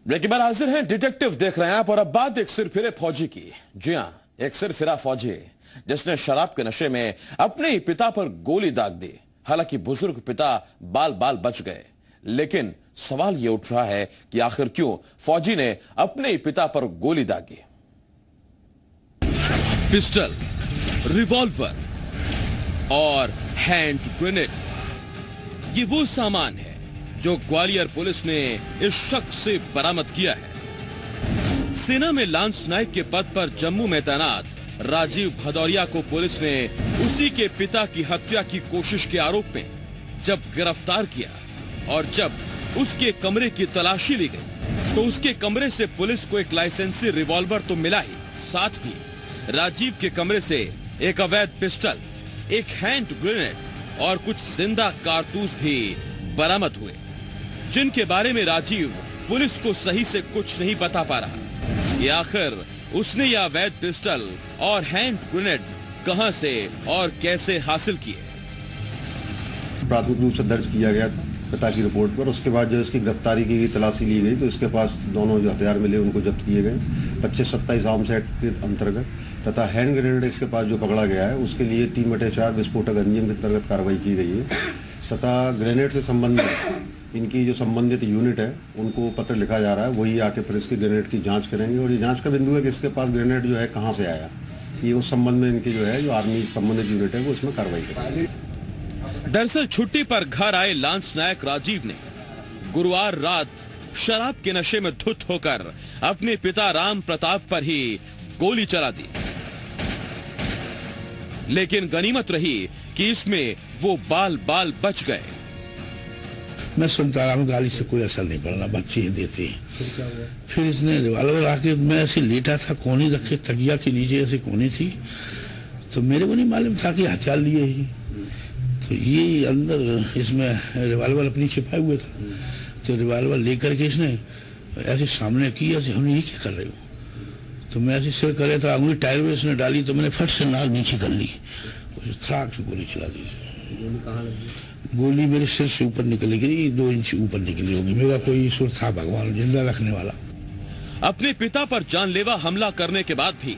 Break के बाद हाजिर हैं, डिटेक्टिव देख रहे हैं आप। और अब बात एक सिरफिरे फौजी की। जी हां, एक सिरफिरा फौजी जिसने शराब के नशे में अपने ही पिता पर गोली दाग दी। हालांकि बुजुर्ग पिता बाल बाल बच गए, लेकिन सवाल यह उठ रहा है कि आखिर क्यों फौजी ने अपने ही पिता पर गोली दागी। पिस्टल, रिवॉल्वर और हैंड ग्रेनेड, ये वो सामान है जो ग्वालियर पुलिस ने इस शख्स से बरामद किया है। सेना में लांस नायक के पद पर जम्मू में तैनात राजीव भदौरिया को पुलिस ने उसी के पिता की हत्या की कोशिश के आरोप में जब गिरफ्तार किया और जब उसके कमरे की तलाशी ली गई तो उसके कमरे से पुलिस को एक लाइसेंसी रिवॉल्वर तो मिला ही, साथ ही राजीव के कमरे से एक अवैध पिस्टल, एक हैंड ग्रेनेड और कुछ जिंदा कारतूस भी बरामद हुए, जिनके बारे में राजीव पुलिस को सही से कुछ नहीं बता पा रहा कि आखिर उसने यह अवैध पिस्टल और हैंड ग्रेनेड कहां से और कैसे हासिल किए। प्राथमिक रूप से दर्ज किया गया था पिता की रिपोर्ट पर। उसके बाद जो इसकी गिरफ्तारी की गई, तलाशी ली गई, तो इसके पास दोनों जो हथियार मिले उनको जब्त किए गए 25-27 आर्म्स एक्ट के अंतर्गत, तथा हैंड ग्रेनेड इसके पास जो पकड़ा गया है उसके लिए 3/4 विस्फोटक अधिनियम के अंतर्गत कार्रवाई की गई है, तथा ग्रेनेड से संबंधित इनकी जो संबंधित यूनिट है उनको पत्र लिखा जा रहा है। वही आके फिर इसकी ग्रेनेड की जांच करेंगे और ये जांच का बिंदु है कि इसके पास ग्रेनेड जो है कहाँ से आया, ये उस संबंध में इनकी जो है जो आर्मी संबंधित यूनिट है वो इसमें कार्रवाई करेगी। दरअसल छुट्टी पर घर आए लांस नायक राजीव ने गुरुवार रात शराब के नशे में धुत होकर अपने पिता राम प्रताप पर ही गोली चला दी, लेकिन गनीमत रही कि इसमें वो बाल बाल बच गए। मैं सुनता रहा हूँ, गाली से कोई असर नहीं पड़ना, बच्चे ही देते हैं। फिर इसने रिवॉल्वर आके, मैं ऐसे लेटा था, कोनी रखे तकिया के नीचे ऐसे कोनी थी, तो मेरे को नहीं मालूम था कि हथियार लिए ही, तो ये अंदर इसमें रिवॉल्वर अपनी छिपाए हुए था, तो रिवॉल्वर लेकर के इसने ऐसे सामने किया, ऐसे हमने ये क्या कर रहे हो, तो मैं ऐसे सिर करे तो अंगुली टायर में इसने डाली, तो मैंने फट से नाक नीचे कर ली, थ्राक से गोली चला दी। गोली मेरे सिर से ऊपर निकली, 2 इंच ऊपर निकली होगी। मेरा कोई ईश्वर था भगवान जिंदा रखने वाला। अपने पिता पर जानलेवा हमला करने के बाद भी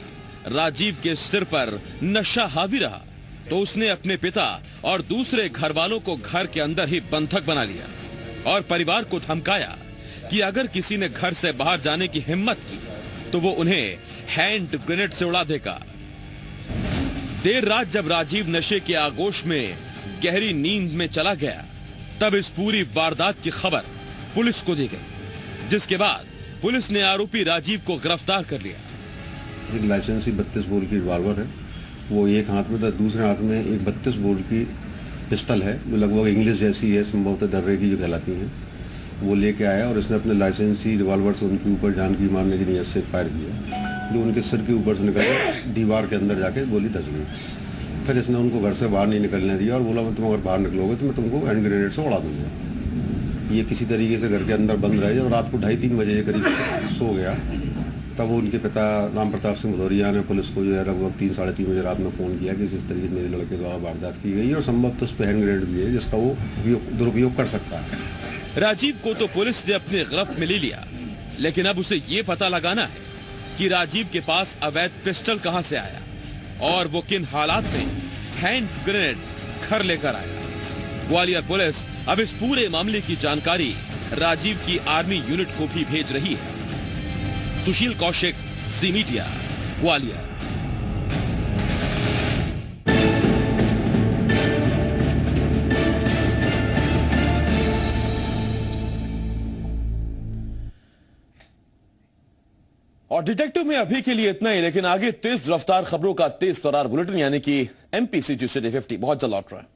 राजीव के सिर पर नशा हावी रहा, तो उसने अपने पिता और दूसरे घर वालों को घर के अंदर ही बंधक बना लिया और परिवार को धमकाया कि अगर किसी ने घर से बाहर जाने की हिम्मत की तो वो उन्हें हैंड ग्रेनेड से उड़ा देगा। देर रात जब राजीव नशे के आगोश में गहरी नींद में चला गया, तब इस पूरी वारदात की खबर पुलिस को दी गई, जिसके बाद पुलिस ने आरोपी राजीव को गिरफ्तार कर लिया। एक लाइसेंसी 32 बोर की रिवॉल्वर है, वो एक हाथ में था, दूसरे हाथ में एक 32 बोर की पिस्टल है जो लगभग इंग्लिश जैसी है, संभवतः दर्रे की जो कहलाती है, वो लेके आया और इसने अपने लाइसेंसी रिवॉल्वर से उनके ऊपर जानकी मारने की नीयत से फायर किया, जो उनके सिर के ऊपर से निकल दीवार के अंदर जाके गोली धस गई। फिर इसने उनको घर से बाहर नहीं निकलने दिया और बोला मैं तुम अगर बाहर निकलोगे तो मैं तुमको हैंड ग्रेनेड से उड़ा दूंगा। ये किसी तरीके से घर के अंदर बंद रहे। जब रात को 2:30-3 बजे के करीब सो गया, तब वो उनके पिता राम प्रताप सिंह भदौरिया ने पुलिस को जो है लगभग 3-3:30 बजे रात में फ़ोन किया कि इस तरीके से मेरे लड़के द्वारा वारदात की गई और संभवतः उस पर हैंड ग्रेनेड भी है जिसका वो दुरुपयोग कर सकता है। राजीव को तो पुलिस ने अपने गिरफ्त में ले लिया, लेकिन अब उसे ये पता लगाना है कि राजीव के पास अवैध पिस्टल कहां से आया और वो किन हालात में हैंड ग्रेनेड घर लेकर आया। ग्वालियर पुलिस अब इस पूरे मामले की जानकारी राजीव की आर्मी यूनिट को भी भेज रही है। सुशील कौशिक, सी मीडिया, ग्वालियर। और डिटेक्टिव में अभी के लिए इतना ही, लेकिन आगे तेज रफ्तार खबरों का तेज तरार बुलेटिन यानी कि MPCG City 50 बहुत जल्द लौट रहा है।